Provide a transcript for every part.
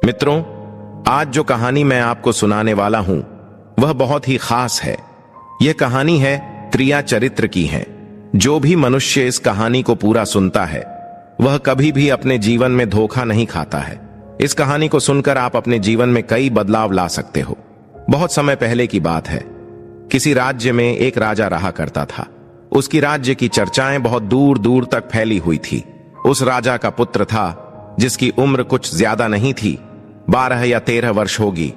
मित्रों, आज जो कहानी मैं आपको सुनाने वाला हूं वह बहुत ही खास है। यह कहानी है त्रिया चरित्र की है। जो भी मनुष्य इस कहानी को पूरा सुनता है वह कभी भी अपने जीवन में धोखा नहीं खाता है। इस कहानी को सुनकर आप अपने जीवन में कई बदलाव ला सकते हो। बहुत समय पहले की बात है। किसी राज्य में एक राजा रहा करता था। उसकी राज्य की चर्चाएं बहुत दूर दूर तक फैली हुई थी। उस राजा का पुत्र था जिसकी उम्र कुछ ज्यादा नहीं थी, 12 या 13 वर्ष होगी।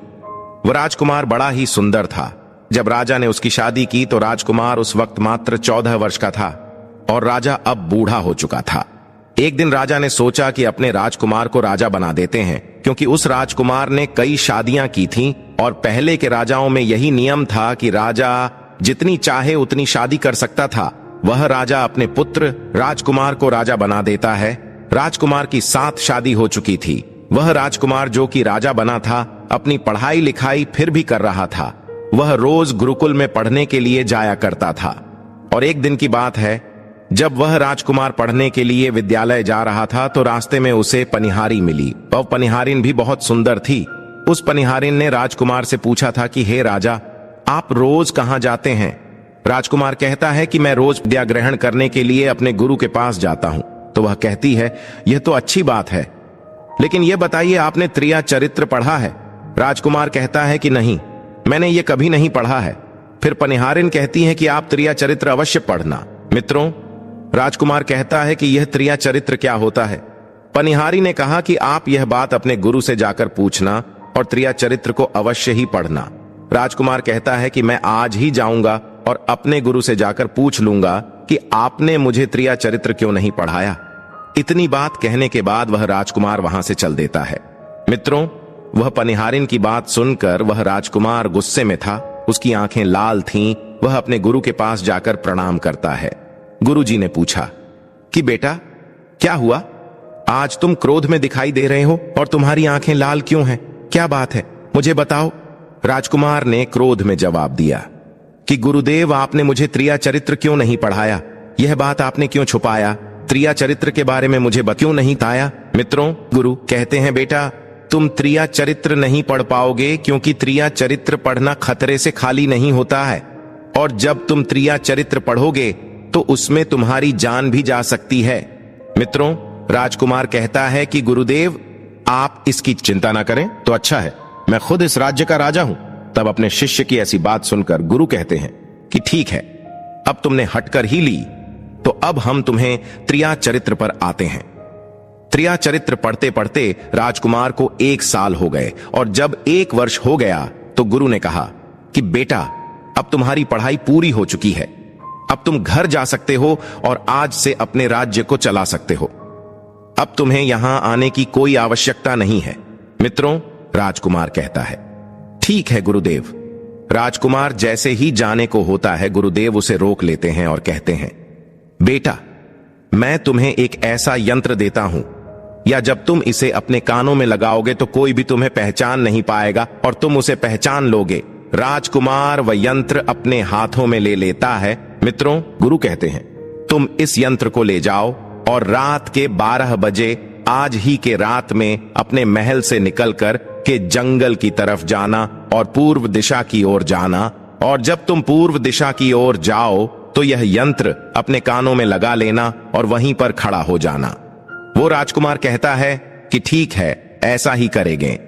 वह राजकुमार बड़ा ही सुंदर था। जब राजा ने उसकी शादी की तो राजकुमार उस वक्त मात्र 14 वर्ष का था और राजा अब बूढ़ा हो चुका था। एक दिन राजा ने सोचा कि अपने राजकुमार को राजा बना देते हैं, क्योंकि उस राजकुमार ने कई शादियां की थीं और पहले के राजाओं में यही नियम था कि राजा जितनी चाहे उतनी शादी कर सकता था। वह राजा अपने पुत्र राजकुमार को राजा बना देता है। राजकुमार की 7 शादी हो चुकी थी। वह राजकुमार जो कि राजा बना था अपनी पढ़ाई लिखाई फिर भी कर रहा था। वह रोज गुरुकुल में पढ़ने के लिए जाया करता था। और एक दिन की बात है, जब वह राजकुमार पढ़ने के लिए विद्यालय जा रहा था तो रास्ते में उसे पनिहारी मिली। वह पनिहारिन भी बहुत सुंदर थी। उस पनिहारिन ने राजकुमार से पूछा था कि हे राजा, आप रोज कहां जाते हैं? राजकुमार कहता है कि मैं रोज विद्या ग्रहण करने के लिए अपने गुरु के पास जाता हूं। तो वह कहती है, यह तो अच्छी बात है, लेकिन यह बताइए आपने त्रिया चरित्र पढ़ा है? राजकुमार कहता है कि नहीं, मैंने ये कभी नहीं पढ़ा है। फिर पनिहारिन कहती है कि आप त्रिया चरित्र अवश्य पढ़ना। मित्रों, राजकुमार कहता है कि यह त्रिया चरित्र क्या होता है? पनिहारी ने कहा कि आप यह बात अपने गुरु से जाकर पूछना और त्रिया चरित्र को अवश्य ही पढ़ना। राजकुमार कहता है कि मैं आज ही जाऊंगा और अपने गुरु से जाकर पूछ लूंगा कि आपने मुझे त्रिया चरित्र क्यों नहीं पढ़ाया। इतनी बात कहने के बाद वह राजकुमार वहां से चल देता है। मित्रों, वह पनिहारिन की बात सुनकर वह राजकुमार गुस्से में था। उसकी आंखें लाल थीं। वह अपने गुरु के पास जाकर प्रणाम करता है। गुरुजी ने पूछा कि बेटा, क्या हुआ? आज तुम क्रोध में दिखाई दे रहे हो और तुम्हारी आंखें लाल क्यों हैं? क्या बात है, मुझे बताओ। राजकुमार ने क्रोध में जवाब दिया कि गुरुदेव, आपने मुझे त्रिया चरित्र क्यों नहीं पढ़ाया? यह बात आपने क्यों छुपाया? त्रिया चरित्र के बारे में मुझे क्यों नहीं बताया? मित्रों, गुरु कहते हैं, बेटा, तुम त्रिया चरित्र नहीं पढ़ पाओगे, क्योंकि त्रिया चरित्र पढ़ना खतरे से खाली नहीं होता है। और जब तुम त्रिया चरित्र पढ़ोगे तो उसमें तुम्हारी जान भी जा सकती है। मित्रों, राजकुमार कहता है कि गुरुदेव, आप इसकी चिंता ना करें तो अच्छा है, मैं खुद इस राज्य का राजा हूं। तब अपने शिष्य की ऐसी बात सुनकर गुरु कहते हैं कि ठीक है, अब तुमने हटकर ही ली, तो अब हम तुम्हें त्रिया चरित्र पर आते हैं। त्रिया चरित्र पढ़ते पढ़ते राजकुमार को 1 साल हो गए और जब 1 वर्ष हो गया तो गुरु ने कहा कि बेटा, अब तुम्हारी पढ़ाई पूरी हो चुकी है। अब तुम घर जा सकते हो और आज से अपने राज्य को चला सकते हो। अब तुम्हें यहां आने की कोई आवश्यकता नहीं है। मित्रों, राजकुमार कहता है, ठीक है गुरुदेव। राजकुमार जैसे ही जाने को होता है, गुरुदेव उसे रोक लेते हैं और कहते हैं, बेटा, मैं तुम्हें एक ऐसा यंत्र देता हूं, या जब तुम इसे अपने कानों में लगाओगे तो कोई भी तुम्हें पहचान नहीं पाएगा और तुम उसे पहचान लोगे। राजकुमार वह यंत्र अपने हाथों में ले लेता है। मित्रों, गुरु कहते हैं, तुम इस यंत्र को ले जाओ और रात के 12 बजे आज ही के रात में अपने महल से निकलकर के जंगल की तरफ जाना और पूर्व दिशा की ओर जाना। और जब तुम पूर्व दिशा की ओर जाओ तो यह यंत्र अपने कानों में लगा लेना और वहीं पर खड़ा हो जाना। वो राजकुमार कहता है कि ठीक है, ऐसा ही करेंगे।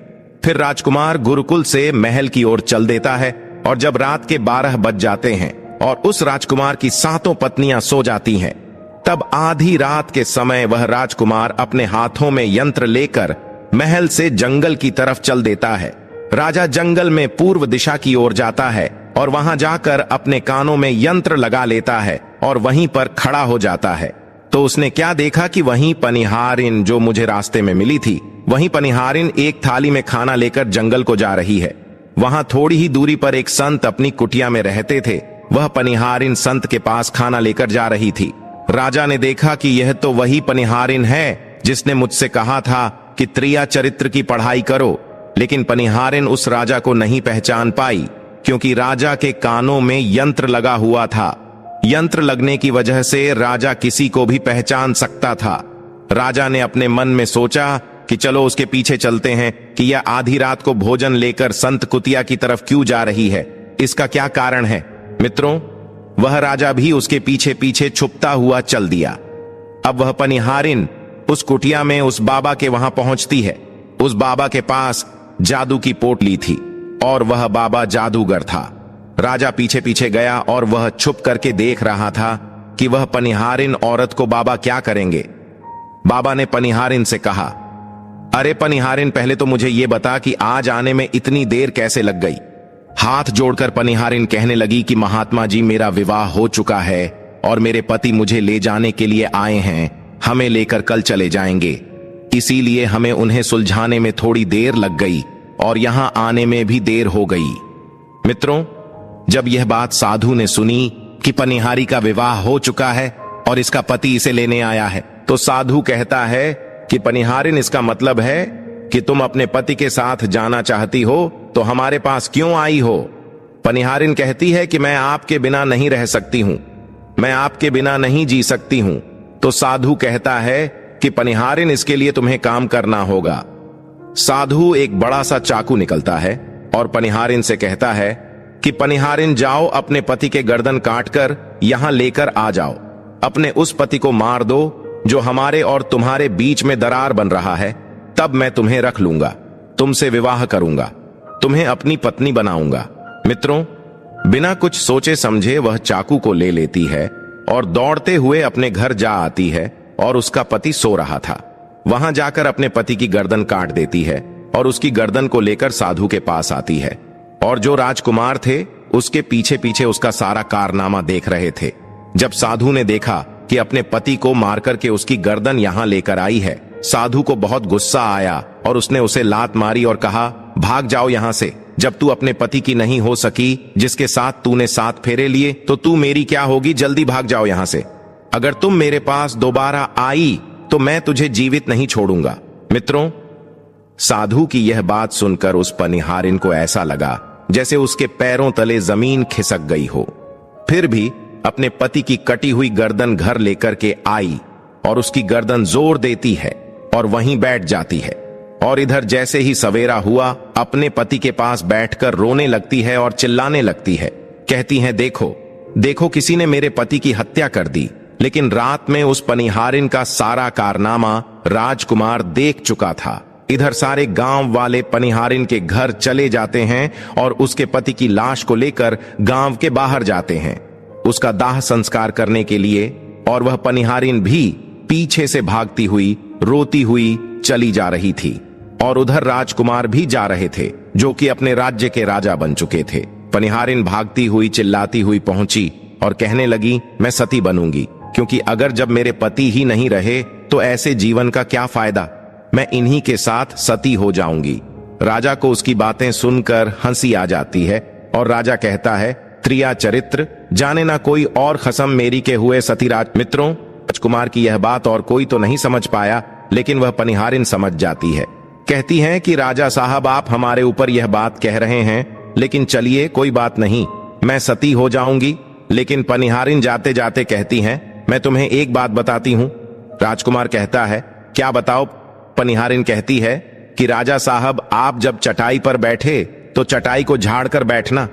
फिर राजकुमार गुरुकुल से महल की ओर चल देता है और जब रात के 12 बज जाते हैं और उस राजकुमार की 7 पत्नियां सो जाती हैं, तब आधी रात के समय वह राजकुमार अपने हाथों में यंत्र लेकर महल से जंगल की तरफ चल देता है। राजा जंगल में पूर्व दिशा की ओर जाता है और वहां जाकर अपने कानों में यंत्र लगा लेता है और वहीं पर खड़ा हो जाता है। तो उसने क्या देखा कि वहीं पनिहारिन जो मुझे रास्ते में मिली थी, वहीं पनिहारिन एक थाली में खाना लेकर जंगल को जा रही है। वहां थोड़ी ही दूरी पर एक संत अपनी कुटिया में रहते थे। वह पनिहारिन संत के पास खाना लेकर जा रही थी। राजा ने देखा कि यह तो वही पनिहारिन है जिसने मुझसे कहा था कि त्रिया चरित्र की पढ़ाई करो, लेकिन पनिहारिन उस राजा को नहीं पहचान पाई, क्योंकि राजा के कानों में यंत्र लगा हुआ था। यंत्र लगने की वजह से राजा किसी को भी पहचान सकता था। राजा ने अपने मन में सोचा कि चलो उसके पीछे चलते हैं कि यह आधी रात को भोजन लेकर संत कुतिया की तरफ क्यों जा रही है, इसका क्या कारण है। मित्रों, वह राजा भी उसके पीछे पीछे छुपता हुआ चल दिया। अब वह पनिहारिन उस कुटिया में उस बाबा के वहां पहुंचती है। उस बाबा के पास जादू की पोटली थी और वह बाबा जादूगर था। राजा पीछे पीछे गया और वह छुप करके देख रहा था कि वह पनिहारिन औरत को बाबा क्या करेंगे। बाबा ने पनिहारिन से कहा, अरे पनिहारिन, पहले तो मुझे यह बता कि आज आने में इतनी देर कैसे लग गई। हाथ जोड़कर पनिहारिन कहने लगी कि महात्मा जी, मेरा विवाह हो चुका है और मेरे पति मुझे ले जाने के लिए आए हैं। हमें लेकर कल चले जाएंगे, इसीलिए हमें उन्हें सुलझाने में थोड़ी देर लग गई और यहां आने में भी देर हो गई। मित्रों, जब यह बात साधु ने सुनी कि पनिहारी का विवाह हो चुका है और इसका पति इसे लेने आया है, तो साधु कहता है कि पनिहारिन, इसका मतलब है कि तुम अपने पति के साथ जाना चाहती हो, तो हमारे पास क्यों आई हो। पनिहारिन कहती है कि मैं आपके बिना नहीं रह सकती हूं, मैं आपके बिना नहीं जी सकती हूं। तो साधु कहता है कि पनिहारिन, इसके लिए तुम्हें काम करना होगा। साधु एक बड़ा सा चाकू निकलता है और पनिहारिन से कहता है कि पनिहारिन, जाओ अपने पति के गर्दन काटकर यहां लेकर आ जाओ। अपने उस पति को मार दो जो हमारे और तुम्हारे बीच में दरार बन रहा है, तब मैं तुम्हें रख लूंगा, तुमसे विवाह करूंगा, तुम्हें अपनी पत्नी बनाऊंगा। मित्रों, बिना कुछ सोचे समझे वह चाकू को ले लेती है और दौड़ते हुए अपने घर जा आती है और उसका पति सो रहा था। वहां जाकर अपने पति की गर्दन काट देती है और उसकी गर्दन को लेकर साधु के पास आती है। और जो राजकुमार थे उसके पीछे पीछे उसका सारा कारनामा देख रहे थे। जब साधु ने देखा कि अपने पति को मार करके उसकी गर्दन यहां लेकर आई है, साधु को बहुत गुस्सा आया और उसने उसे लात मारी और कहा, भाग जाओ यहां से। जब तू अपने पति की नहीं हो सकी, जिसके साथ तूने 7 फेरे लिए, तो तू मेरी क्या होगी। जल्दी भाग जाओ यहां से। अगर तुम मेरे पास दोबारा आई तो मैं तुझे जीवित नहीं छोड़ूंगा। मित्रों, साधु की यह बात सुनकर उस पनिहारिन को ऐसा लगा जैसे उसके पैरों तले जमीन खिसक गई हो। फिर भी अपने पति की कटी हुई गर्दन घर लेकर के आई और उसकी गर्दन जोर देती है और वहीं बैठ जाती है। और इधर जैसे ही सवेरा हुआ, अपने पति के पास बैठकर रोने लगती है और चिल्लाने लगती है। कहती है, देखो देखो, किसी ने मेरे पति की हत्या कर दी। लेकिन रात में उस पनिहारिन का सारा कारनामा राजकुमार देख चुका था। इधर सारे गांव वाले पनिहारिन के घर चले जाते हैं और उसके पति की लाश को लेकर गांव के बाहर जाते हैं उसका दाह संस्कार करने के लिए। और वह पनिहारिन भी पीछे से भागती हुई रोती हुई चली जा रही थी। और उधर राजकुमार भी जा रहे थे जो कि अपने राज्य के राजा बन चुके थे। पनिहारिन भागती हुई चिल्लाती हुई पहुंची और कहने लगी, मैं सती बनूंगी, क्योंकि अगर जब मेरे पति ही नहीं रहे तो ऐसे जीवन का क्या फायदा। मैं इन्हीं के साथ सती हो जाऊंगी। राजा को उसकी बातें सुनकर हंसी आ जाती है और राजा कहता है, त्रिया चरित्र, जाने ना कोई और खसम मेरी के हुए सतीराज। मित्रों, राजकुमार की यह बात और कोई तो नहीं समझ पाया, लेकिन वह पनिहारिन समझ जाती है। कहती है कि राजा साहब, आप हमारे ऊपर यह बात कह रहे हैं, लेकिन चलिए कोई बात नहीं, मैं सती हो जाऊंगी। लेकिन पनिहारिन जाते जाते कहती हैं, मैं तुम्हें एक बात बताती हूं। राजकुमार कहता है, क्या बताओ। पनिहारिन कहती है कि राजा साहब, आप जब चटाई पर बैठे तो चटाई को झाड़ कर बैठना।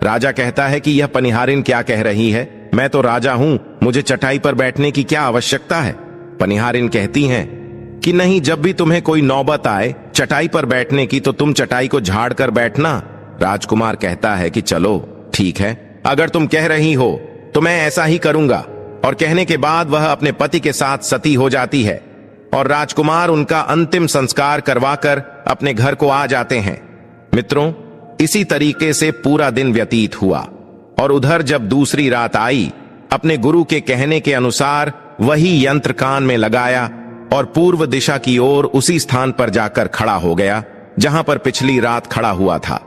राजा कहता है कि यह पनिहारिन क्या कह रही है, मैं तो राजा हूं, मुझे चटाई पर बैठने की क्या आवश्यकता है। पनिहारिन कहती हैं कि नहीं, जब भी तुम्हें कोई नौबत आए चटाई पर बैठने की तो तुम चटाई को झाड़ कर बैठना। राजकुमार कहता है कि चलो ठीक है, अगर तुम कह रही हो तो मैं ऐसा ही करूंगा। और कहने के बाद वह अपने पति के साथ सती हो जाती है और राजकुमार उनका अंतिम संस्कार करवाकर अपने घर को आ जाते हैं। मित्रों, इसी तरीके से पूरा दिन व्यतीत हुआ और उधर जब दूसरी रात आई, अपने गुरु के कहने के अनुसार वही यंत्र कान में लगाया और पूर्व दिशा की ओर उसी स्थान पर जाकर खड़ा हो गया जहां पर पिछली रात खड़ा हुआ था।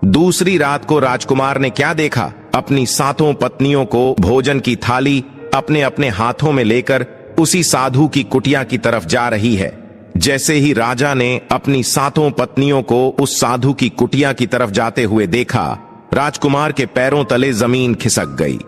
दूसरी रात को राजकुमार ने क्या देखा, अपनी 7 पत्नियों को भोजन की थाली अपने अपने हाथों में लेकर उसी साधु की कुटिया की तरफ जा रही है। जैसे ही राजा ने अपनी 7 पत्नियों को उस साधु की कुटिया की तरफ जाते हुए देखा, राजकुमार के पैरों तले जमीन खिसक गई।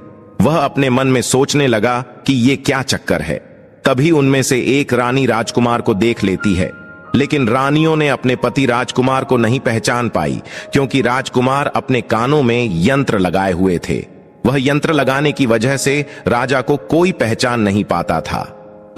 वह अपने मन में सोचने लगा कि ये क्या चक्कर है। तभी उनमें से एक रानी राजकुमार को देख लेती है, लेकिन रानियों ने अपने पति राजकुमार को नहीं पहचान पाई, क्योंकि राजकुमार अपने कानों में यंत्र लगाए हुए थे। वह यंत्र लगाने की वजह से राजा को कोई पहचान नहीं पाता था।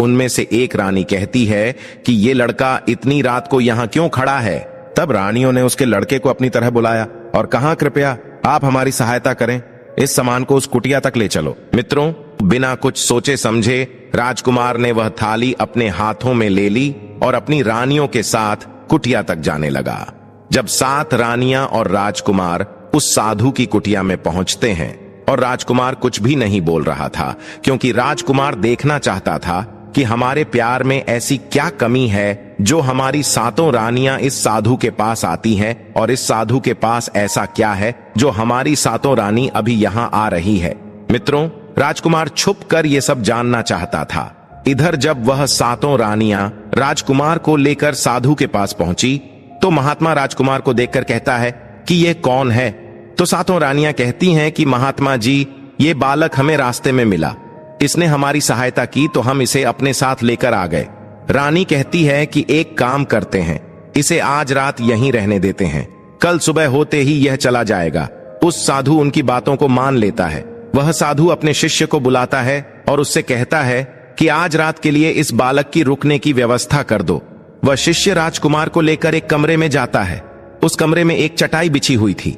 उनमें से एक रानी कहती है कि ये लड़का इतनी रात को यहाँ क्यों खड़ा है। तब रानियों ने उसके लड़के को अपनी तरह बुलाया और कहा, कृपया आप हमारी सहायता करें, इस सामान को उस कुटिया तक ले चलो। मित्रों, बिना कुछ सोचे समझे राजकुमार ने वह थाली अपने हाथों में ले ली और अपनी रानियों के साथ कुटिया तक जाने लगा। जब 7 रानियां और राजकुमार उस साधु की कुटिया में पहुंचते हैं और राजकुमार कुछ भी नहीं बोल रहा था, क्योंकि राजकुमार देखना चाहता था कि हमारे प्यार में ऐसी क्या कमी है जो हमारी 7 रानियां इस साधु के पास आती हैं, और इस साधु के पास ऐसा क्या है जो हमारी 7 रानी अभी यहां आ रही है। मित्रों, राजकुमार छुप कर ये सब जानना चाहता था। इधर जब वह 7 रानियां राजकुमार को लेकर साधु के पास पहुंची तो महात्मा राजकुमार को देखकर कहता है कि यह कौन है। तो 7 रानियां कहती हैं कि महात्मा जी, ये बालक हमें रास्ते में मिला, इसने हमारी सहायता की तो हम इसे अपने साथ लेकर आ गए। रानी कहती है कि एक काम करते हैं, इसे आज रात यहीं रहने देते हैं, कल सुबह होते ही यह चला जाएगा। उस साधु उनकी बातों को मान लेता है। वह साधु अपने शिष्य को बुलाता है और उससे कहता है कि आज रात के लिए इस बालक की रुकने की व्यवस्था कर दो। वह शिष्य राजकुमार को लेकर एक कमरे में जाता है। उस कमरे में एक चटाई बिछी हुई थी।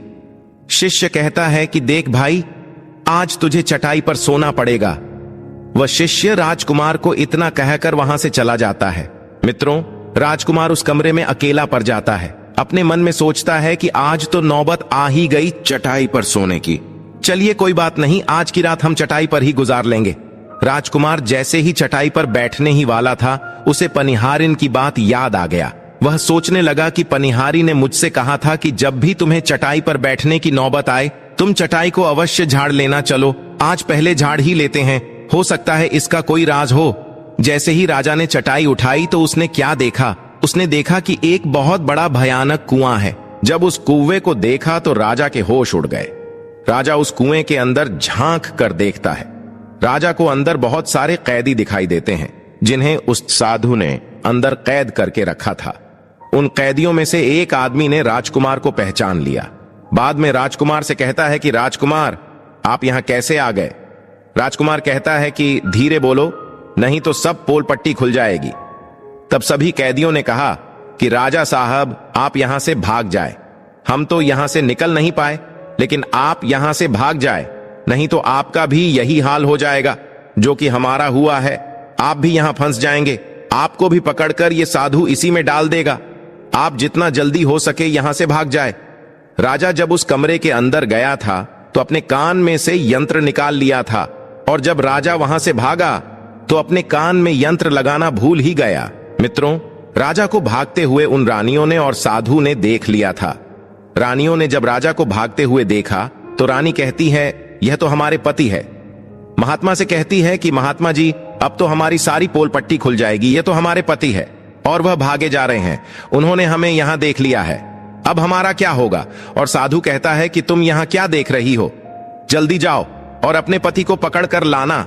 शिष्य कहता है कि देख भाई, आज तुझे चटाई पर सोना पड़ेगा। वह शिष्य राजकुमार को इतना कहकर वहां से चला जाता है। मित्रों, राजकुमार उस कमरे में अकेला पड़ जाता है। अपने मन में सोचता है कि आज तो नौबत आ ही गई चटाई पर सोने की। चलिए कोई बात नहीं, आज की रात हम चटाई पर ही गुजार लेंगे। राजकुमार जैसे ही चटाई पर बैठने ही वाला था, उसे पनिहारिन की बात याद आ गया। वह सोचने लगा कि पनिहारी ने मुझसे कहा था कि जब भी तुम्हें चटाई पर बैठने की नौबत आए, तुम चटाई को अवश्य झाड़ लेना। चलो आज पहले झाड़ ही लेते हैं, हो सकता है इसका कोई राज हो। जैसे ही राजा ने चटाई उठाई तो उसने क्या देखा? उसने देखा कि एक बहुत बड़ा भयानक कुआं है। जब उस कुएं को देखा तो राजा के होश उड़ गए। राजा उस कुएं के अंदर झांक कर देखता है। राजा को अंदर बहुत सारे कैदी दिखाई देते हैं, जिन्हें उस साधु ने अंदर कैद करके रखा था। उन कैदियों में से एक आदमी ने राजकुमार को पहचान लिया। बाद में राजकुमार से कहता है कि राजकुमार, आप यहां कैसे आ गए? राजकुमार कहता है कि धीरे बोलो, नहीं तो सब पोल पट्टी खुल जाएगी। तब सभी कैदियों ने कहा कि राजा साहब, आप यहां से भाग जाए। हम तो यहां से निकल नहीं पाए, लेकिन आप यहां से भाग जाए, नहीं तो आपका भी यही हाल हो जाएगा जो कि हमारा हुआ है। आप भी यहां फंस जाएंगे, आपको भी पकड़कर ये साधु इसी में डाल देगा। आप जितना जल्दी हो सके यहां से भाग जाए। राजा जब उस कमरे के अंदर गया था तो अपने कान में से यंत्र निकाल लिया था, और जब राजा वहां से भागा तो अपने कान में यंत्र लगाना भूल ही गया। मित्रों, राजा को भागते हुए उन रानियों ने और साधु ने देख लिया था। रानियों ने जब राजा को भागते हुए देखा तो रानी कहती है, यह तो हमारे पति है। महात्मा से कहती है कि महात्मा जी, अब तो हमारी सारी पोल पट्टी खुल जाएगी, यह तो हमारे पति है और वह भागे जा रहे हैं। उन्होंने हमें यहां देख लिया है, अब हमारा क्या होगा? और साधु कहता है कि तुम यहां क्या देख रही हो, जल्दी जाओ और अपने पति को पकड़ कर लाना।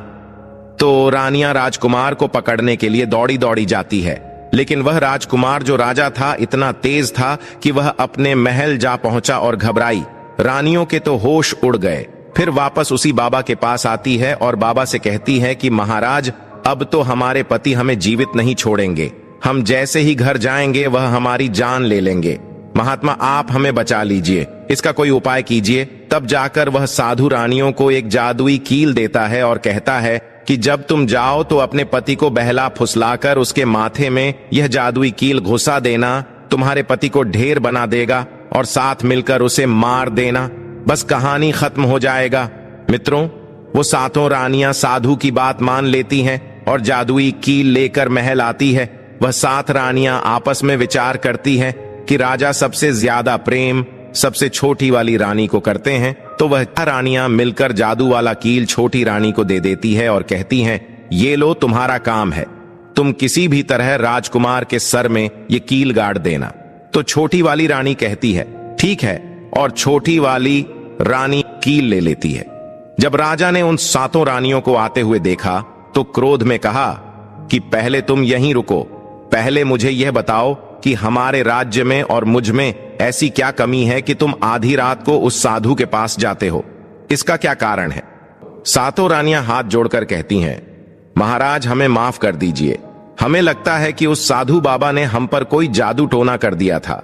तो रानियां राजकुमार को पकड़ने के लिए दौड़ी दौड़ी जाती है, लेकिन वह राजकुमार जो राजा था इतना तेज था कि वह अपने महल जा पहुंचा और घबराई। रानियों के तो होश उड़ गए। फिर वापस उसी बाबा के पास आती है और बाबा से कहती है कि महाराज, अब तो हमारे पति हमें जीवित नहीं छोड़ेंगे, हम जैसे ही घर जाएंगे वह हमारी जान ले लेंगे। महात्मा, आप हमें बचा लीजिए, इसका कोई उपाय कीजिए। तब जाकर वह साधु रानियों को एक जादुई कील देता है और कहता है कि जब तुम जाओ तो अपने पति को बहला फुसलाकर उसके माथे में यह जादुई कील घुसा देना, तुम्हारे पति को ढेर बना देगा और साथ मिलकर उसे मार देना, बस कहानी खत्म हो जाएगा। मित्रों, वो 7 रानियां साधु की बात मान लेती हैं और जादुई कील लेकर महल आती है। वह 7 रानियां आपस में विचार करती हैं कि राजा सबसे ज्यादा प्रेम सबसे छोटी वाली रानी को करते हैं, तो वह रानियां मिलकर जादू वाला कील छोटी रानी को दे देती है और कहती हैं, ये लो तुम्हारा काम है, तुम किसी भी तरह राजकुमार के सर में ये कील गाड़ देना। तो छोटी वाली रानी कहती है ठीक है, और छोटी वाली रानी कील ले लेती है। जब राजा ने उन 7 रानियों को आते हुए देखा तो क्रोध में कहा कि पहले तुम यहीं रुको, पहले मुझे यह बताओ कि हमारे राज्य में और मुझ में ऐसी क्या कमी है कि तुम आधी रात को उस साधु के पास जाते हो? इसका क्या कारण है? सातों रानियां हाथ जोड़कर कहती हैं, महाराज हमें माफ कर दीजिए। हमें लगता है कि उस साधु बाबा ने हम पर कोई जादू टोना कर दिया था,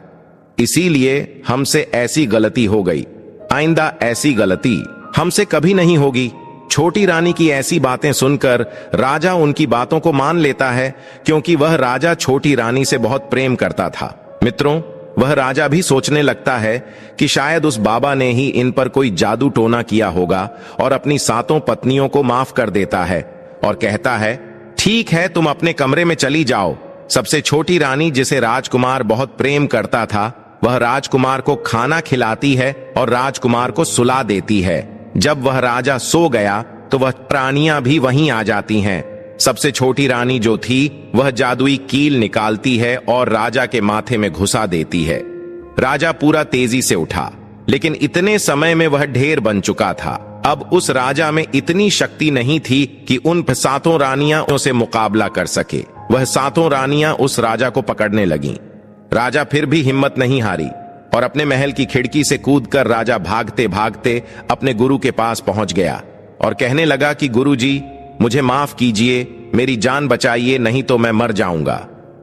इसीलिए हमसे ऐसी गलती हो गई। आइंदा ऐसी गलती हमसे कभी नहीं होगी। छोटी रानी की ऐसी बातें सुनकर राजा उनकी बातों को मान लेता है, क्योंकि वह राजा छोटी रानी से बहुत प्रेम करता था। मित्रों, वह राजा भी सोचने लगता है कि शायद उस बाबा ने ही इन पर कोई जादू टोना किया होगा और अपनी सातों पत्नियों को माफ कर देता है और कहता है, ठीक है, तुम अपने कमरे में चली जाओ। सबसे छोटी रानी, जिसे राजकुमार बहुत प्रेम करता था, वह राजकुमार को खाना खिलाती है और राजकुमार को सुला देती है। जब वह राजा सो गया तो वह रानियां भी वहीं आ जाती हैं। सबसे छोटी रानी जो थी, वह जादुई कील निकालती है और राजा के माथे में घुसा देती है। राजा पूरा तेजी से उठा, लेकिन इतने समय में वह ढेर बन चुका था। अब उस राजा में इतनी शक्ति नहीं थी कि उन सातों रानियां से मुकाबला कर सके। वह सातों रानियां उस राजा को पकड़ने लगीं। राजा फिर भी हिम्मत नहीं हारी और अपने महल की खिड़की से कूदकर राजा भागते भागते अपने गुरु के पास पहुंच गया और कहने लगा कि गुरुजी, मुझे माफ कीजिए, मेरी जान बचाइए, नहीं तो मैं मर जाऊंगा।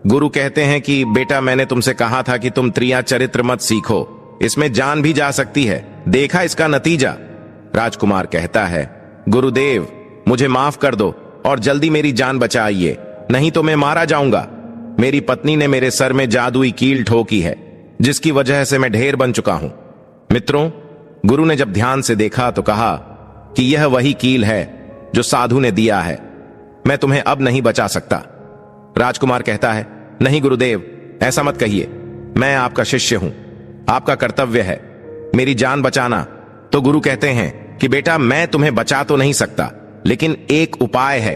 गुरु कहते हैं कि बेटा, मैंने तुमसे कहा था कि तुम त्रिया चरित्र मत सीखो, इसमें जान भी जा सकती है, देखा इसका नतीजा। राजकुमार कहता है, गुरुदेव मुझे माफ कर दो और जल्दी मेरी जान बचाइए, नहीं तो मैं मारा जाऊंगा। मेरी पत्नी ने मेरे सर में जादुई कील ठोकी है, जिसकी वजह से मैं ढेर बन चुका हूं। मित्रों, गुरु ने जब ध्यान से देखा तो कहा कि यह वही कील है जो साधु ने दिया है, मैं तुम्हें अब नहीं बचा सकता। राजकुमार कहता है, नहीं गुरुदेव, ऐसा मत कहिए, मैं आपका शिष्य हूं, आपका कर्तव्य है मेरी जान बचाना। तो गुरु कहते हैं कि बेटा, मैं तुम्हें बचा तो नहीं सकता, लेकिन एक उपाय है।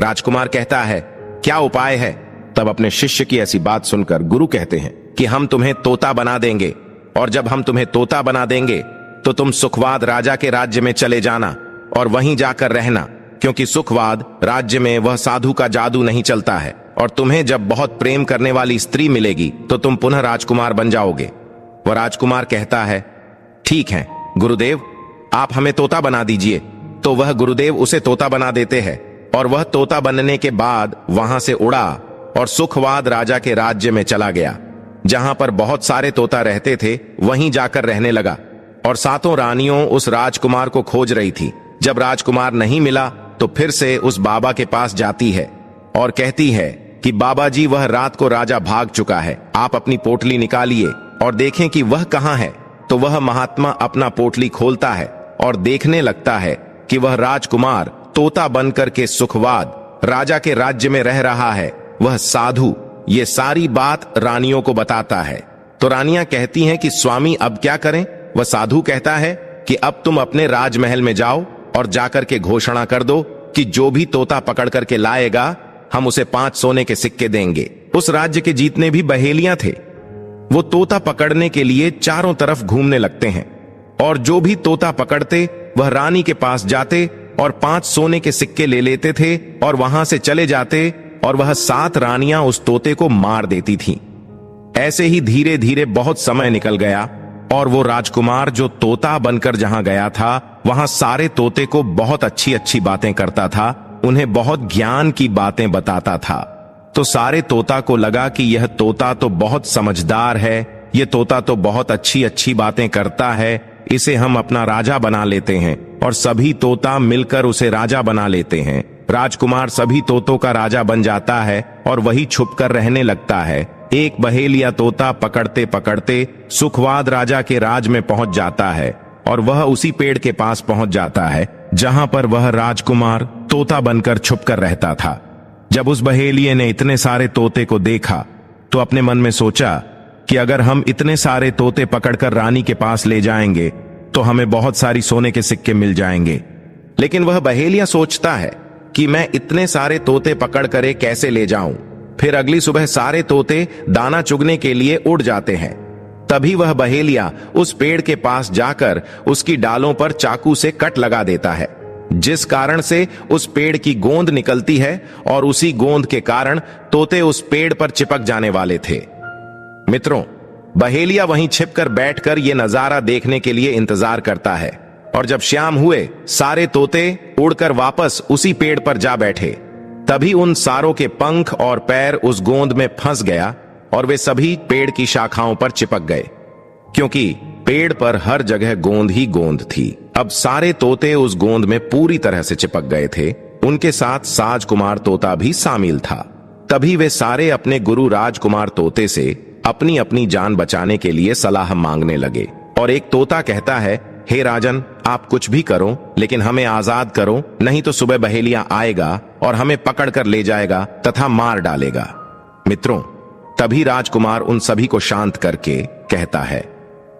राजकुमार कहता है, क्या उपाय है? तब अपने शिष्य की ऐसी बात सुनकर गुरु कहते हैं कि हम तुम्हें तोता बना देंगे, और जब हम तुम्हें तोता बना देंगे तो तुम सुखवाद राजा के राज्य में चले जाना और वहीं जाकर रहना, क्योंकि सुखवाद राज्य में वह साधु का जादू नहीं चलता है, और तुम्हें जब बहुत प्रेम करने वाली स्त्री मिलेगी तो तुम पुनः राजकुमार बन जाओगे। वह राजकुमार कहता है, ठीक है गुरुदेव, आप हमें तोता बना दीजिए। तो वह गुरुदेव उसे तोता बना देते हैं और वह तोता बनने के बाद वहां से उड़ा और सुखवाद राजा के राज्य में चला गया। जहां पर बहुत सारे तोता रहते थे वहीं जाकर रहने लगा, और सातों रानियों उस राजकुमार को खोज रही थी। जब राजकुमार नहीं मिला तो फिर से उस बाबा के पास जाती है और कहती है कि बाबा जी, वह रात को राजा भाग चुका है, आप अपनी पोटली निकालिए और देखें कि वह कहां है। तो वह महात्मा अपना पोटली खोलता है और देखने लगता है कि वह राजकुमार तोता बनकर के सुखवाद राजा के राज्य में रह रहा है। वह साधु ये सारी बात रानियों को बताता है। तो रानियां कहती हैं कि स्वामी, अब क्या करें? वह साधु कहता है कि अब तुम अपने राजमहल में जाओ और जाकर के घोषणा कर दो कि जो भी तोता पकड़ करके लाएगा, हम उसे 5 सोने के सिक्के देंगे। उस राज्य के जितने भी बहेलियां थे, वो तोता पकड़ने के लिए चारों तरफ घूमने लगते हैं, और जो भी तोता पकड़ते वह रानी के पास जाते और 5 सोने के सिक्के ले लेते थे और वहां से चले जाते, और वह 7 रानियां उस तोते को मार देती थीं। ऐसे ही धीरे धीरे बहुत समय निकल गया, और वो राजकुमार जो तोता बनकर जहां गया था, वहां सारे तोते को बहुत अच्छी अच्छी बातें करता था, उन्हें बहुत ज्ञान की बातें बताता था। तो सारे तोता को लगा कि यह तोता तो बहुत समझदार है, यह तोता तो बहुत अच्छी अच्छी बातें करता है, इसे हम अपना राजा बना लेते हैं। और सभी तोता मिलकर उसे राजा बना लेते हैं। राजकुमार सभी तोतों का राजा बन जाता है और वही छुपकर रहने लगता है। एक बहेलिया तोता पकड़ते पकड़ते सुखवाद राजा के राज में पहुंच जाता है, और वह उसी पेड़ के पास पहुंच जाता है जहां पर वह राजकुमार तोता बनकर छुपकर रहता था। जब उस बहेलिये ने इतने सारे तोते को देखा तो अपने मन में सोचा कि अगर हम इतने सारे तोते पकड़कर रानी के पास ले जाएंगे तो हमें बहुत सारी सोने के सिक्के मिल जाएंगे। लेकिन वह बहेलिया सोचता है कि मैं इतने सारे तोते पकड़ कर कैसे ले जाऊं। फिर अगली सुबह सारे तोते दाना चुगने के लिए उड़ जाते हैं। तभी वह बहेलिया उस पेड़ के पास जाकर उसकी डालों पर चाकू से कट लगा देता है, जिस कारण से उस पेड़ की गोंद निकलती है, और उसी गोंद के कारण तोते उस पेड़ पर चिपक जाने वाले थे। मित्रों, बहेलिया वहीं छिपकर बैठकर ये नजारा देखने के लिए इंतजार करता है, और जब शाम हुए सारे तोते उड़कर वापस उसी पेड़ पर जा बैठे। तभी उन सारों के पंख और पैर उस गोंद में फंस गया और वे सभी पेड़ की शाखाओं पर चिपक गए, क्योंकि पेड़ पर हर जगह गोंद ही गोंद थी। अब सारे तोते उस गोंद में पूरी तरह से चिपक गए थे। उनके साथ साजकुमार तोता भी शामिल था। तभी वे सारे अपने गुरु राजकुमार तोते से अपनी अपनी जान बचाने के लिए सलाह मांगने लगे। और एक तोता कहता है, हे राजन, आप कुछ भी करो लेकिन हमें आजाद करो, नहीं तो सुबह बहेलिया आएगा और हमें पकड़कर ले जाएगा तथा मार डालेगा। मित्रों, तभी राजकुमार उन सभी को शांत करके कहता है,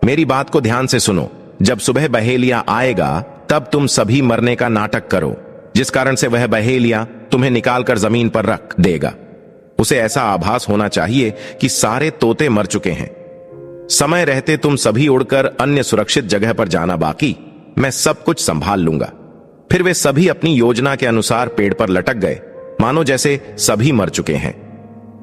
मेरी बात को ध्यान से सुनो। जब सुबह बहेलिया आएगा तब तुम सभी मरने का नाटक करो, जिस कारण से वह बहेलिया तुम्हें निकालकर जमीन पर रख देगा। उसे ऐसा आभास होना चाहिए कि सारे तोते मर चुके हैं। समय रहते तुम सभी उड़कर अन्य सुरक्षित जगह पर जाना, बाकी मैं सब कुछ संभाल लूंगा। फिर वे सभी अपनी योजना के अनुसार पेड़ पर लटक गए, मानो जैसे सभी मर चुके हैं।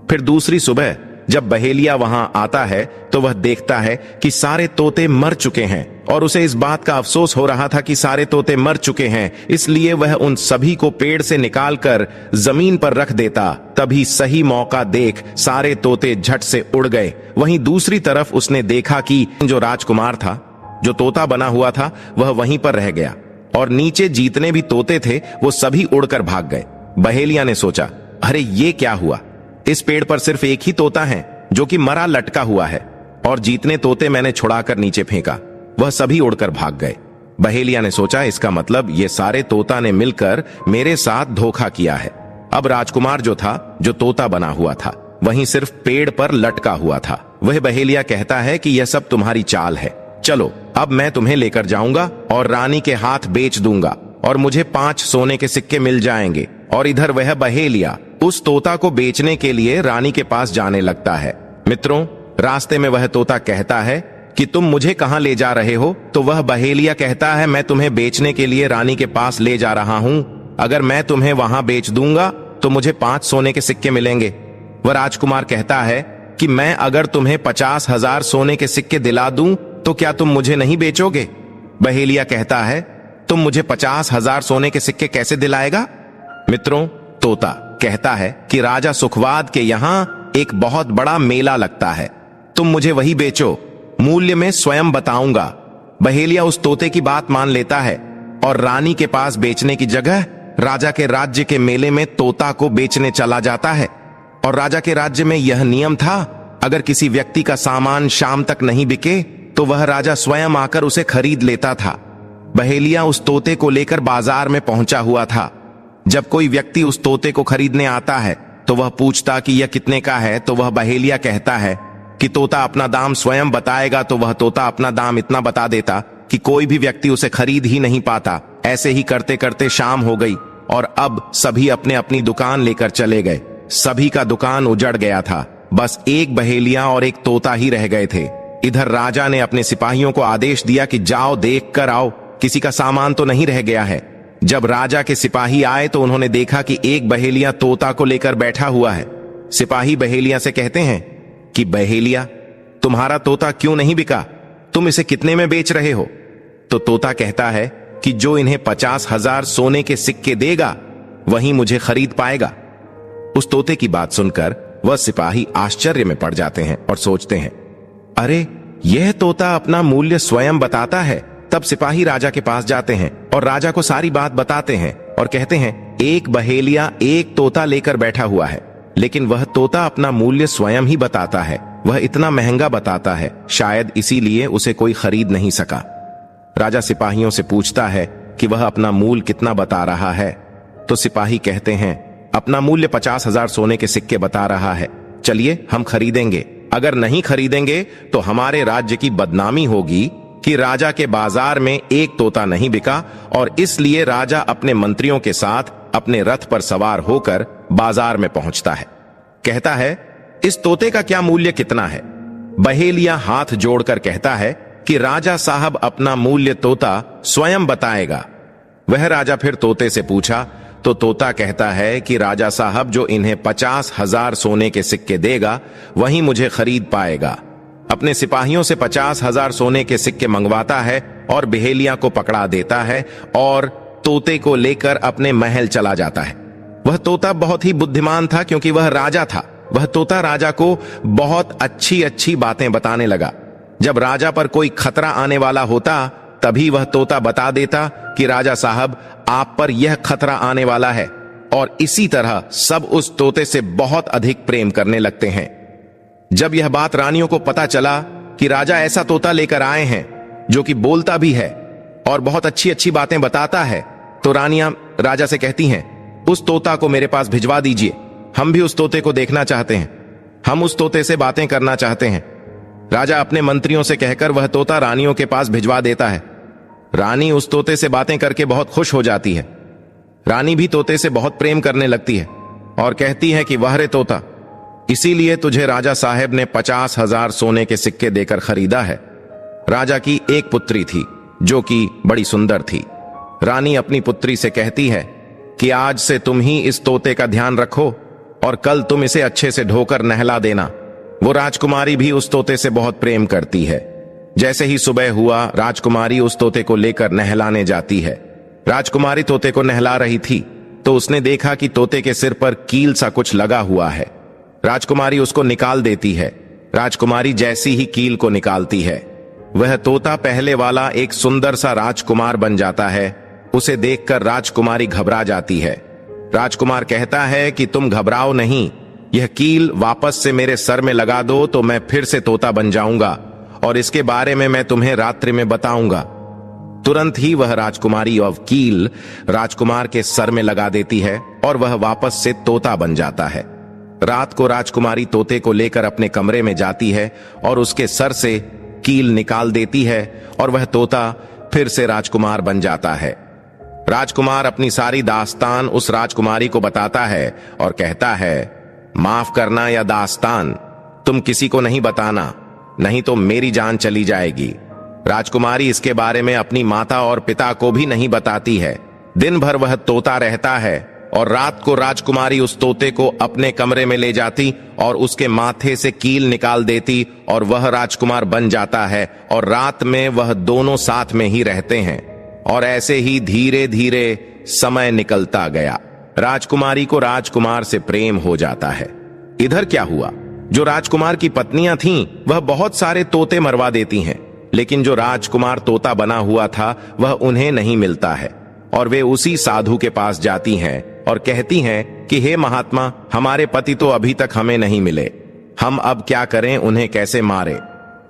फिर दूसरी सुबह जब बहेलिया वहां आता है तो वह देखता है कि सारे तोते मर चुके हैं, और उसे इस बात का अफसोस हो रहा था कि सारे तोते मर चुके हैं, इसलिए वह उन सभी को पेड़ से निकालकर जमीन पर रख देता। तभी सही मौका देख सारे तोते झट से उड़ गए। वहीं दूसरी तरफ उसने देखा कि जो राजकुमार था, जो तोता बना हुआ था, वह वहीं पर रह गया, और नीचे जितने भी तोते थे वो सभी उड़कर भाग गए। बहेलिया ने सोचा, अरे ये क्या हुआ, इस पेड़ पर सिर्फ एक ही तोता है जो कि मरा लटका हुआ है, और जितने तोते मैंने छुड़ाकर नीचे फेंका वह सभी उड़कर भाग गए। बहेलिया ने सोचा, इसका मतलब ये सारे तोता ने मिलकर मेरे साथ धोखा किया है। अब राजकुमार जो था, जो तोता बना हुआ था, वहीं सिर्फ पेड़ पर लटका हुआ था। वह बहेलिया कहता है कि यह सब तुम्हारी चाल है, चलो अब मैं तुम्हें लेकर जाऊंगा और रानी के हाथ बेच दूंगा और मुझे 5 सोने के सिक्के मिल जाएंगे। और इधर वह बहेलिया उस तोता को बेचने के लिए रानी के पास जाने लगता है। मित्रों, रास्ते में वह तोता कहता है कि तुम मुझे कहां ले जा रहे हो? तो वह बहेलिया कहता है, मैं तुम्हें बेचने के लिए रानी के पास ले जा रहा हूं। अगर मैं तुम्हें वहां बेच दूंगा तो मुझे 5 सोने के सिक्के मिलेंगे। वह राजकुमार कहता है कि मैं अगर तुम्हें 50,000 सोने के सिक्के दिला दूं तो क्या तुम मुझे नहीं बेचोगे? बहेलिया कहता है, तुम मुझे 50,000 सोने के सिक्के कैसे दिलाएगा? मित्रों, तोता कहता है कि राजा सुखवाद के यहां एक बहुत बड़ा मेला लगता है, तुम मुझे वही बेचो, मूल्य में स्वयं बताऊंगा। बहेलिया उस तोते की बात मान लेता है और रानी के पास बेचने की जगह राजा के राज्य के मेले में तोता को बेचने चला जाता है। और राजा के राज्य में यह नियम था, अगर किसी व्यक्ति का सामान शाम तक नहीं बिके तो वह राजा स्वयं आकर उसे खरीद लेता था। बहेलिया उस तोते को लेकर बाजार में पहुंचा हुआ था। जब कोई व्यक्ति उस तोते को खरीदने आता है तो वह पूछता कि यह कितने का है, तो वह बहेलिया कहता है कि तोता अपना दाम स्वयं बताएगा। तो वह तोता अपना दाम इतना बता देता कि कोई भी व्यक्ति उसे खरीद ही नहीं पाता। ऐसे ही करते करते शाम हो गई और अब सभी अपने अपनी दुकान लेकर चले गए। सभी का दुकान उजड़ गया था, बस एक बहेलिया और एक तोता ही रह गए थे। इधर राजा ने अपने सिपाहियों को आदेश दिया कि जाओ देख कर आओ, किसी का सामान तो नहीं रह गया है। जब राजा के सिपाही आए तो उन्होंने देखा कि एक बहेलिया तोता को लेकर बैठा हुआ है। सिपाही बहेलिया से कहते हैं कि बहेलिया, तुम्हारा तोता क्यों नहीं बिका? तुम इसे कितने में बेच रहे हो? तो तोता कहता है कि जो इन्हें 50,000 सोने के सिक्के देगा वही मुझे खरीद पाएगा। उस तोते की बात सुनकर वह सिपाही आश्चर्य में पड़ जाते हैं और सोचते हैं, अरे यह तोता अपना मूल्य स्वयं बताता है। तब सिपाही राजा के पास जाते हैं और राजा को सारी बात बताते हैं और कहते हैं, एक बहेलिया एक तोता लेकर बैठा हुआ है, लेकिन वह तोता अपना मूल्य स्वयं ही बताता है। वह इतना महंगा बताता है, शायद इसीलिए उसे कोई खरीद नहीं सका। राजा सिपाहियों से पूछता है कि वह अपना मूल्य कितना बता रहा है। तो सिपाही कहते हैं, अपना मूल्य 50,000 सोने के सिक्के बता रहा है, चलिए हम खरीदेंगे। अगर नहीं खरीदेंगे तो हमारे राज्य की बदनामी होगी कि राजा के बाजार में एक तोता नहीं बिका, और इसलिए राजा अपने मंत्रियों के साथ अपने रथ पर सवार होकर बाजार में पहुंचता है। कहता है, इस तोते का क्या मूल्य कितना है? बहेलिया हाथ जोड़कर कहता है कि राजा साहब अपना मूल्य तोता स्वयं बताएगा। वह राजा फिर तोते से पूछा, तो तोता कहता है कि राजा साहब जो इन्हें 50,000 सोने के सिक्के देगा वही मुझे खरीद पाएगा। अपने सिपाहियों से 50,000 सोने के सिक्के मंगवाता है और बहेलिया को पकड़ा देता है और तोते को लेकर अपने महल चला जाता है। वह तोता बहुत ही बुद्धिमान था क्योंकि वह राजा था। वह तोता राजा को बहुत अच्छी अच्छी बातें बताने लगा। जब राजा पर कोई खतरा आने वाला होता तभी वह तोता बता देता कि राजा साहब आप पर यह खतरा आने वाला है, और इसी तरह सब उस तोते से बहुत अधिक प्रेम करने लगते हैं। जब यह बात रानियों को पता चला कि राजा ऐसा तोता लेकर आए हैं जो कि बोलता भी है और बहुत अच्छी अच्छी बातें बताता है, तो रानियां राजा से कहती हैं, उस तोता को मेरे पास भिजवा दीजिए, हम भी उस तोते को देखना चाहते हैं, हम उस तोते से बातें करना चाहते हैं। राजा अपने मंत्रियों से कहकर वह तोता रानियों के पास भिजवा देता है। रानी उस तोते से बातें करके बहुत खुश हो जाती है। रानी भी तोते से बहुत प्रेम करने लगती है और कहती है कि वह रे तोता, इसीलिए तुझे राजा साहब ने 50,000 सोने के सिक्के देकर खरीदा है। राजा की एक पुत्री थी जो कि बड़ी सुंदर थी। रानी अपनी पुत्री से कहती है कि आज से तुम ही इस तोते का ध्यान रखो और कल तुम इसे अच्छे से धोकर नहला देना। वो राजकुमारी भी उस तोते से बहुत प्रेम करती है। जैसे ही सुबह हुआ, राजकुमारी उस तोते को लेकर नहलाने जाती है। राजकुमारी तोते को नहला रही थी तो उसने देखा कि तोते के सिर पर कील सा कुछ लगा हुआ है। राजकुमारी उसको निकाल देती है। राजकुमारी जैसी ही कील को निकालती है, वह तोता पहले वाला एक सुंदर सा राजकुमार बन जाता है। उसे देखकर राजकुमारी घबरा जाती है। राजकुमार कहता है कि तुम घबराओ नहीं, यह कील वापस से मेरे सर में लगा दो तो मैं फिर से तोता बन जाऊंगा और इसके बारे में मैं तुम्हें रात्रि में बताऊंगा। तुरंत ही वह राजकुमारी और कील राजकुमार के सर में लगा देती है और वह वापस से तोता बन जाता है। रात को राजकुमारी तोते को लेकर अपने कमरे में जाती है और उसके सर से कील निकाल देती है और वह तोता फिर से राजकुमार बन जाता है। राजकुमार अपनी सारी दास्तान उस राजकुमारी को बताता है और कहता है, माफ करना या दास्तान तुम किसी को नहीं बताना, नहीं तो मेरी जान चली जाएगी। राजकुमारी इसके बारे में अपनी माता और पिता को भी नहीं बताती है। दिन भर वह तोता रहता है और रात को राजकुमारी उस तोते को अपने कमरे में ले जाती और उसके माथे से कील निकाल देती और वह राजकुमार बन जाता है और रात में वह दोनों साथ में ही रहते हैं। और ऐसे ही धीरे धीरे समय निकलता गया। राजकुमारी को राजकुमार से प्रेम हो जाता है। इधर क्या हुआ, जो राजकुमार की पत्नियां थीं वह बहुत सारे तोते मरवा देती हैं, लेकिन जो राजकुमार तोता बना हुआ था वह उन्हें नहीं मिलता है और वे उसी साधु के पास जाती हैं और कहती हैं कि हे महात्मा, हमारे पति तो अभी तक हमें नहीं मिले, हम अब क्या करें, उन्हें कैसे मारे।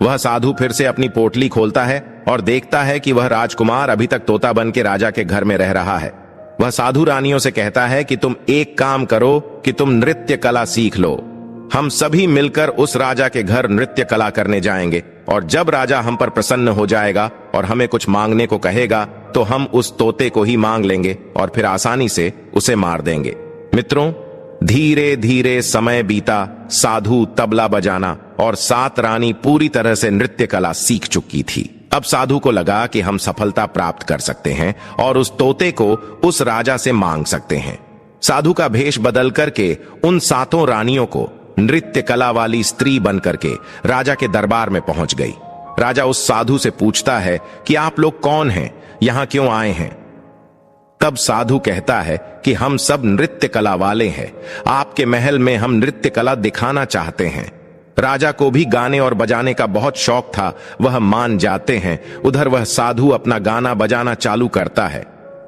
वह साधु फिर से अपनी पोटली खोलता है और देखता है कि वह राजकुमार अभी तक तोता बन के राजा के घर में रह रहा है। वह साधु रानियों से कहता है कि तुम एक काम करो कि तुम नृत्य कला सीख लो, हम सभी मिलकर उस राजा के घर नृत्य कला करने जाएंगे और जब राजा हम पर प्रसन्न हो जाएगा और हमें कुछ मांगने को कहेगा तो हम उस तोते को ही मांग लेंगे और फिर आसानी से उसे मार देंगे। मित्रों, धीरे धीरे समय बीता। साधु तबला बजाना और सात रानी पूरी तरह से नृत्य कला सीख चुकी थी। अब साधु को लगा कि हम सफलता प्राप्त कर सकते हैं और उस तोते को उस राजा से मांग सकते हैं। साधु का भेष बदल करके उन सातों रानियों को नृत्य कला वाली स्त्री बन करके राजा के दरबार में पहुंच गई। राजा उस साधु से पूछता है कि आप लोग कौन हैं, यहां क्यों आए हैं। तब साधु कहता है कि हम सब नृत्य कला वाले हैं, आपके महल में हम नृत्य कला दिखाना चाहते हैं। राजा को भी गाने और बजाने का बहुत शौक था, वह मान जाते हैं। उधर वह साधु अपना गाना बजाना चालू करता है।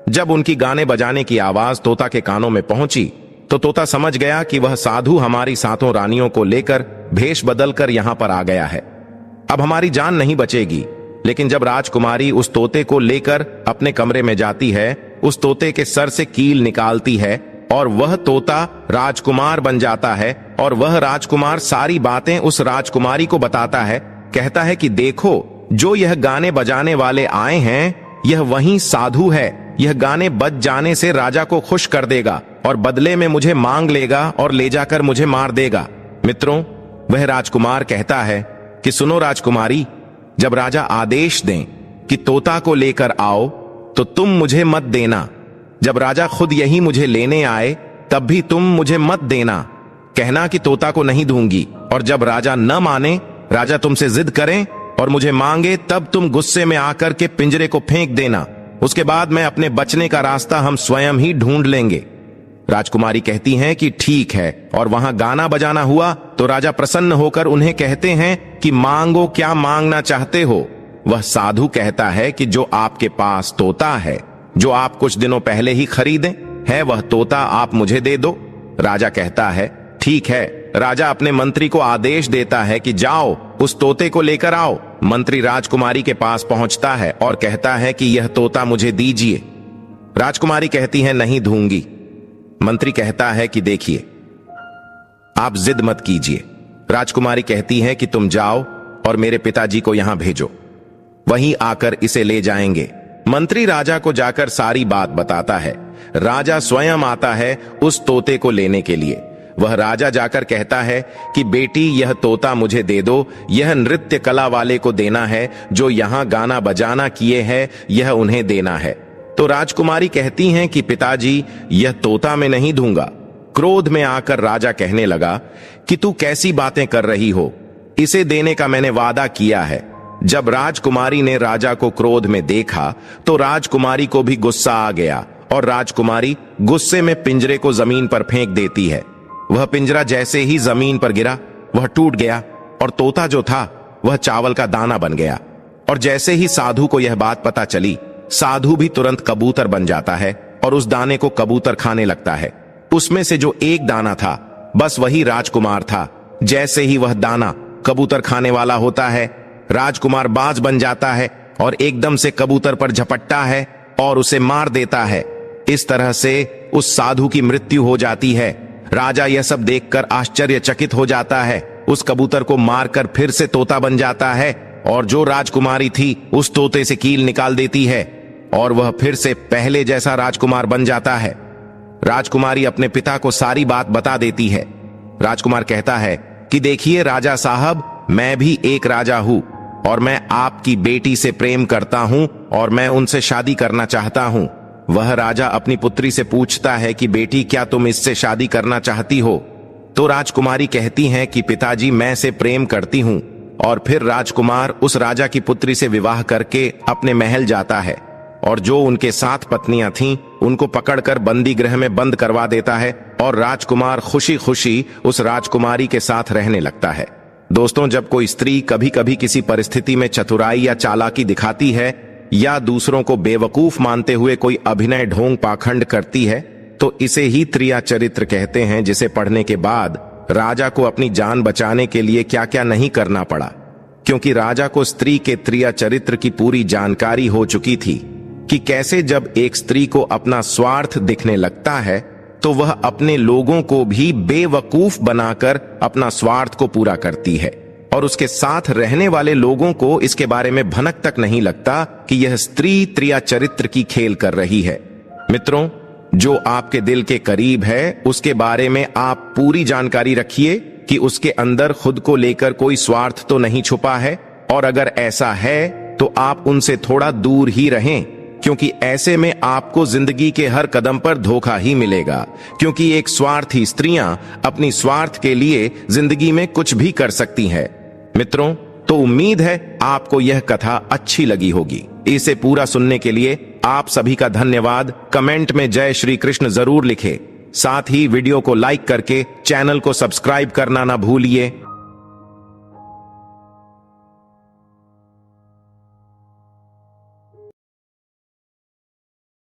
जब उनकी गाने बजाने की आवाज तोता के कानों में पहुंची तो तोता समझ गया कि वह साधु हमारी सातों रानियों को लेकर भेष बदलकर यहां पर आ गया है, अब हमारी जान नहीं बचेगी। लेकिन जब राजकुमारी उस तोते को लेकर अपने कमरे में जाती है, उस तोते के सर से कील निकालती है और वह तोता राजकुमार बन जाता है और वह राजकुमार सारी बातें उस राजकुमारी को बताता है। कहता है कि देखो, जो यह गाने बजाने वाले आए हैं यह वही साधु है, यह गाने बज जाने से राजा को खुश कर देगा और बदले में मुझे मांग लेगा और ले जाकर मुझे मार देगा। मित्रों, वह राजकुमार कहता है कि सुनो राजकुमारी, जब राजा आदेश दें कि तोता को लेकर आओ तो तुम मुझे मत देना, जब राजा खुद यही मुझे लेने आए तब भी तुम मुझे मत देना, कहना कि तोता को नहीं दूंगी। और जब राजा न माने, राजा तुमसे जिद करें और मुझे मांगे, तब तुम गुस्से में आकर के पिंजरे को फेंक देना। उसके बाद मैं अपने बचने का रास्ता हम स्वयं ही ढूंढ लेंगे। राजकुमारी कहती हैं कि ठीक है, और वहां गाना बजाना हुआ तो राजा प्रसन्न होकर उन्हें कहते हैं कि मांगो, क्या मांगना चाहते हो। वह साधु कहता है कि जो आपके पास तोता है, जो आप कुछ दिनों पहले ही खरीदे है, वह तोता आप मुझे दे दो। राजा कहता है ठीक है। राजा अपने मंत्री को आदेश देता है कि जाओ उस तोते को लेकर आओ। मंत्री राजकुमारी के पास पहुंचता है और कहता है कि यह तोता मुझे दीजिए। राजकुमारी कहती है नहीं दूंगी। मंत्री कहता है कि देखिए, आप जिद मत कीजिए। राजकुमारी कहती है कि तुम जाओ और मेरे पिताजी को यहां भेजो, वहीं आकर इसे ले जाएंगे। मंत्री राजा को जाकर सारी बात बताता है। राजा स्वयं आता है उस तोते को लेने के लिए। वह राजा जाकर कहता है कि बेटी, यह तोता मुझे दे दो, यह नृत्य कला वाले को देना है, जो यहां गाना बजाना किए हैं, यह उन्हें देना है। तो राजकुमारी कहती हैं कि पिताजी, यह तोता मैं नहीं दूंगा। क्रोध में आकर राजा कहने लगा कि तू कैसी बातें कर रही हो, इसे देने का मैंने वादा किया है। जब राजकुमारी ने राजा को क्रोध में देखा तो राजकुमारी को भी गुस्सा आ गया और राजकुमारी गुस्से में पिंजरे को जमीन पर फेंक देती है। वह पिंजरा जैसे ही जमीन पर गिरा, वह टूट गया और तोता जो था वह चावल का दाना बन गया। और जैसे ही साधु को यह बात पता चली, साधु भी तुरंत कबूतर बन जाता है और उस दाने को कबूतर खाने लगता है। उसमें से जो एक दाना था, बस वही राजकुमार था। जैसे ही वह दाना कबूतर खाने वाला होता है, राजकुमार बाज बन जाता है और एकदम से कबूतर पर झपटता है और उसे मार देता है। इस तरह से उस साधु की मृत्यु हो जाती है। राजा यह सब देखकर आश्चर्यचकित हो जाता है। उस कबूतर को मारकर फिर से तोता बन जाता है और जो राजकुमारी थी उस तोते से कील निकाल देती है और वह फिर से पहले जैसा राजकुमार बन जाता है। राजकुमारी अपने पिता को सारी बात बता देती है। राजकुमार कहता है कि देखिए राजा साहब, मैं भी एक राजा हूं और मैं आपकी बेटी से प्रेम करता हूं और मैं उनसे शादी करना चाहता हूं। वह राजा अपनी पुत्री से पूछता है कि बेटी, क्या तुम इससे शादी करना चाहती हो? तो राजकुमारी कहती हैं कि पिताजी, मैं से प्रेम करती हूं। और फिर राजकुमार उस राजा की पुत्री से विवाह करके अपने महल जाता है और जो उनके 7 पत्नियां थीं उनको पकड़कर बंदी गृह में बंद करवा देता है और राजकुमार खुशी खुशी उस राजकुमारी के साथ रहने लगता है। दोस्तों, जब कोई स्त्री कभी कभी किसी परिस्थिति में चतुराई या चालाकी दिखाती है या दूसरों को बेवकूफ मानते हुए कोई अभिनय ढोंग पाखंड करती है, तो इसे ही त्रिया चरित्र कहते हैं, जिसे पढ़ने के बाद राजा को अपनी जान बचाने के लिए क्या क्या नहीं करना पड़ा, क्योंकि राजा को स्त्री के त्रिया चरित्र की पूरी जानकारी हो चुकी थी कि कैसे जब एक स्त्री को अपना स्वार्थ दिखने लगता है तो वह अपने लोगों को भी बेवकूफ बनाकर अपना स्वार्थ को पूरा करती है और उसके साथ रहने वाले लोगों को इसके बारे में भनक तक नहीं लगता कि यह स्त्री त्रिया चरित्र की खेल कर रही है। मित्रों, जो आपके दिल के करीब है उसके बारे में आप पूरी जानकारी रखिए कि उसके अंदर खुद को लेकर कोई स्वार्थ तो नहीं छुपा है, और अगर ऐसा है तो आप उनसे थोड़ा दूर ही रहें, क्योंकि ऐसे में आपको जिंदगी के हर कदम पर धोखा ही मिलेगा, क्योंकि एक स्वार्थी स्त्रियां अपनी स्वार्थ के लिए जिंदगी में कुछ भी कर सकती हैं। मित्रों, तो उम्मीद है आपको यह कथा अच्छी लगी होगी। इसे पूरा सुनने के लिए आप सभी का धन्यवाद। कमेंट में जय श्री कृष्ण जरूर लिखें। साथ ही वीडियो को लाइक करके चैनल को सब्सक्राइब करना ना भूलिए।